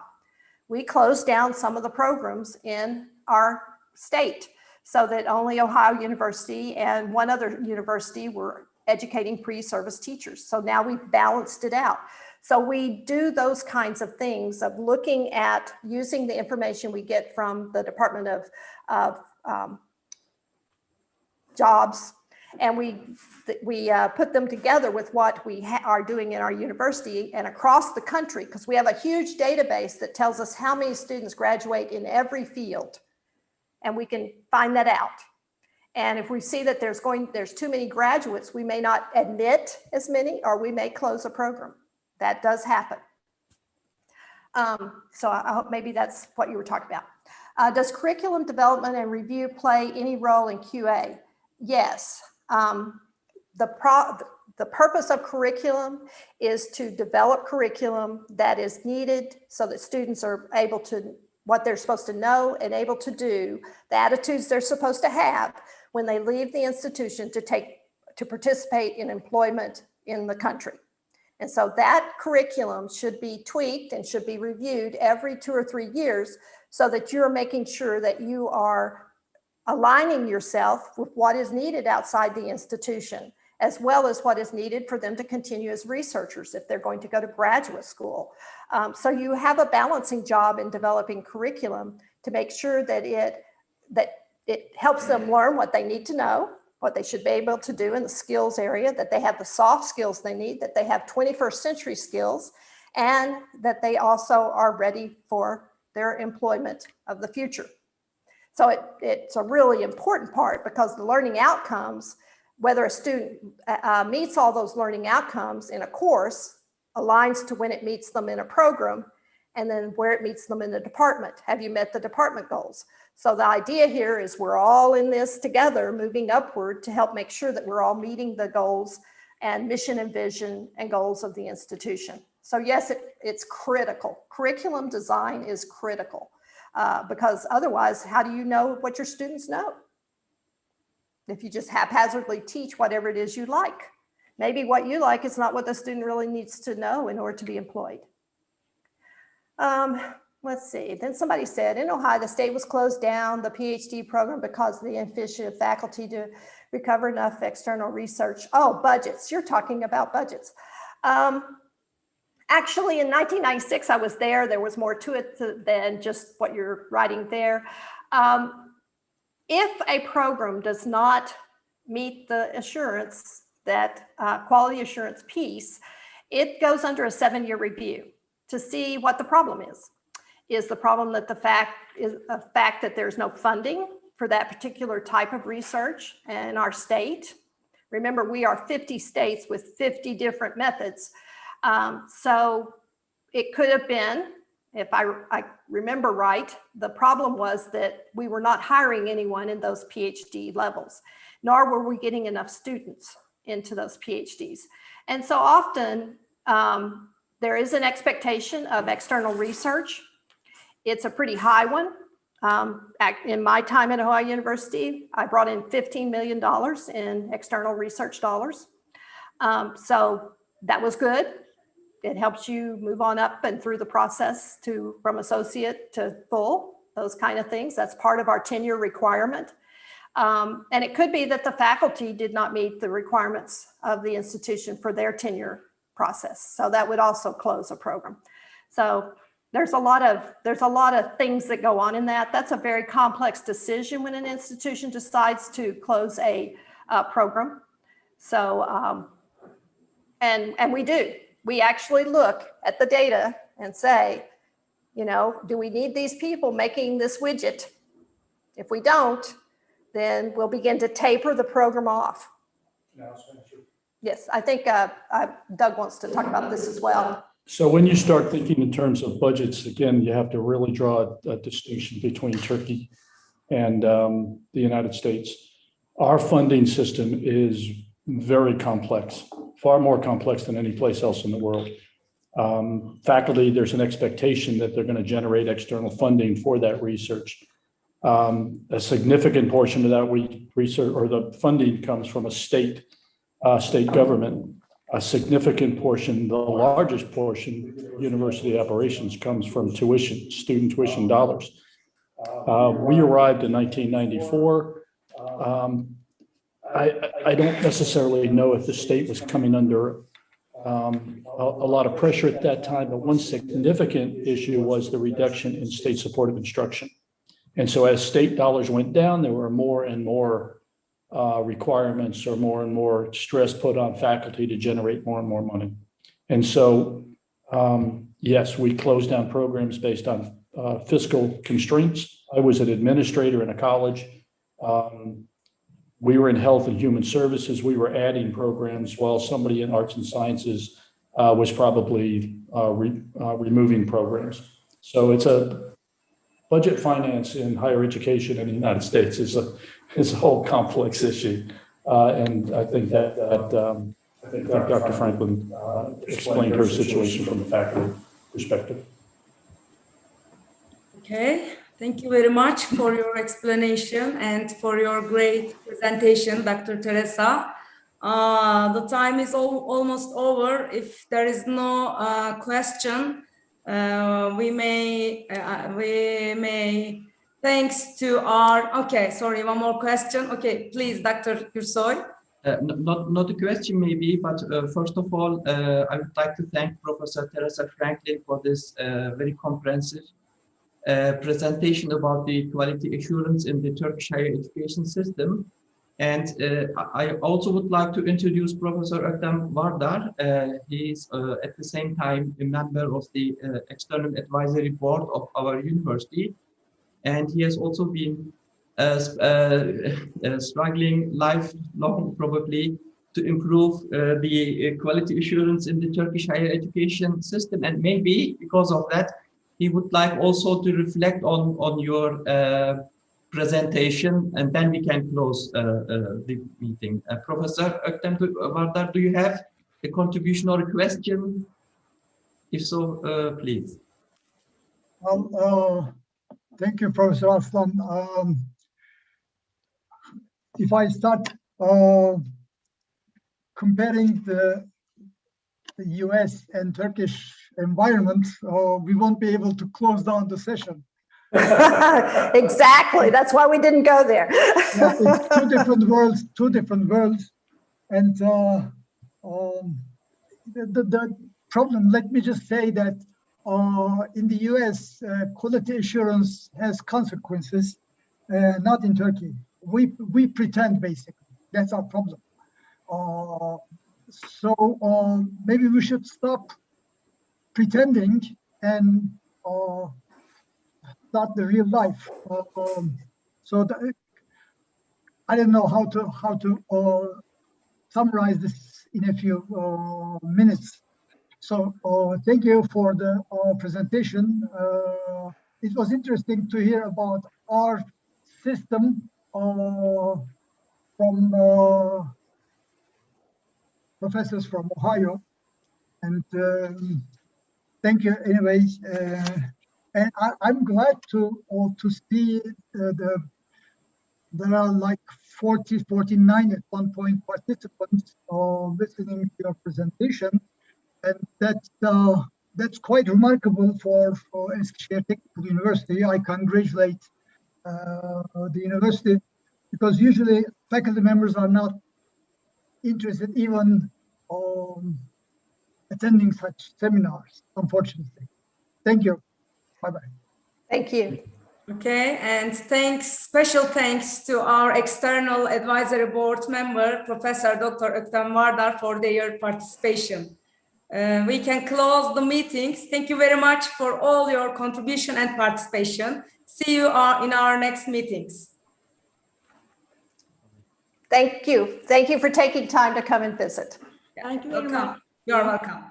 We closed down some of the programs in our state so that only Ohio University and one other university were educating pre-service teachers. So now we've balanced it out. So we do those kinds of things of looking at using the information we get from the Department of Jobs, and we put them together with what we are doing in our university and across the country, because we have a huge database that tells us how many students graduate in every field, and we can find that out. And if we see that there's too many graduates, we may not admit as many, or we may close a program. That does happen. So I hope maybe that's what you were talking about. Does curriculum development and review play any role in QA? Yes. the purpose of curriculum is to develop curriculum that is needed so that students are able to, what they're supposed to know and able to do, the attitudes they're supposed to have when they leave the institution to participate in employment in the country. And so that curriculum should be tweaked and should be reviewed every 2 or 3 years so that you're making sure that you are aligning yourself with what is needed outside the institution, as well as what is needed for them to continue as researchers if they're going to go to graduate school. So you have a balancing job in developing curriculum to make sure that it helps them learn what they need to know, what they should be able to do in the skills area, that they have the soft skills they need, that they have 21st century skills, and that they also are ready for their employment of the future. So it's a really important part because the learning outcomes, whether a student meets all those learning outcomes in a course, aligns to when it meets them in a program, and then where it meets them in the department. Have you met the department goals? So the idea here is we're all in this together, moving upward to help make sure that we're all meeting the goals and mission and vision and goals of the institution. So yes, it's critical. Curriculum design is critical because otherwise, how do you know what your students know? If you just haphazardly teach whatever it is you like, maybe what you like is not what the student really needs to know in order to be employed. Let's see, then somebody said, in Ohio, the state was closed down, the PhD program, because of the inefficient faculty to recover enough external research. Oh, budgets, you're talking about budgets. Actually, in 1996, I was there. There was more to it than just what you're writing there. If a program does not meet the assurance, that quality assurance piece, it goes under a 7-year review to see what the problem is. Is the problem that the fact that there's no funding for that particular type of research in our state? Remember, we are 50 states with 50 different methods. So it could have been, if I remember right, the problem was that we were not hiring anyone in those PhD levels, nor were we getting enough students into those PhDs. And so often there is an expectation of external research. It's a pretty high one. In my time at Ohio University, I brought in $15 million in external research dollars. So that was good. It helps you move on up and through the process from associate to full, those kind of things. That's part of our tenure requirement. And it could be that the faculty did not meet the requirements of the institution for their tenure process. So that would also close a program. So there's a lot of things that go on in that. That's a very complex decision when an institution decides to close a program. So, and we do. We actually look at the data and say, do we need these people making this widget? If we don't, then we'll begin to taper the program off. Yes, I think Doug wants to talk about this as well. So when you start thinking in terms of budgets, again, you have to really draw a distinction between Turkey and the United States. Our funding system is very complex, far more complex than any place else in the world. Faculty, there's an expectation that they're going to generate external funding for that research. A significant portion of that research or the funding comes from a state government. A significant portion, the largest portion, university operations, comes from tuition, student tuition dollars. We arrived in 1994. I don't necessarily know if the state was coming under a lot of pressure at that time, but one significant issue was the reduction in state supportive instruction. And so as state dollars went down, there were more and more requirements or more and more stress put on faculty to generate more and more money. And so, yes, we closed down programs based on fiscal constraints. I was an administrator in a college. We were in health and human services. We were adding programs while somebody in arts and sciences was probably removing programs. So it's a budget finance in higher education in the United States is a whole complex issue. And I think that I think Dr. Franklin explained her situation from a faculty perspective. Okay, thank you very much for your explanation and for your great presentation, Dr. Teresa. The time is almost over. If there is no question, we may thanks to our, okay, sorry, one more question. Okay, please, Dr. Gürsoy. Not a question maybe, but first of all, I would like to thank Professor Teresa Franklin for this very comprehensive presentation about the quality assurance in the Turkish higher education system. And I also would like to introduce Professor Öktem Vardar. He is at the same time a member of the External Advisory Board of our university. And he has also been struggling lifelong probably to improve the quality assurance in the Turkish higher education system. And maybe because of that, he would like also to reflect on your presentation, and then we can close the meeting. Professor Öktem Vardar, do you have a contribution or a question? If so, please. Well, thank you, Professor Aslan. If I start comparing the US and Turkish environment, we won't be able to close down the session. Exactly. That's why we didn't go there. Yeah, it's two different worlds. And the problem, let me just say that in the US, quality assurance has consequences, not in Turkey. We pretend, basically. That's our problem. So maybe we should stop pretending and start the real life. I don't know how to summarize this in a few minutes. So thank you for the presentation. It was interesting to hear about our system from professors from Ohio, and thank you anyways. And I'm glad to see there are like 49 at one point participants listening to your presentation, and that's quite remarkable for Eskişehir Technical University. I congratulate the university, because usually faculty members are not interested even attending such seminars, unfortunately. Thank you. Bye-bye. Thank you. Okay, and special thanks to our external advisory board member, Professor Dr. Öktem Vardar, for their participation. We can close the meetings. Thank you very much for all your contribution and participation. See you in our next meetings. Thank you. Thank you for taking time to come and visit. Thank you very much. You're welcome.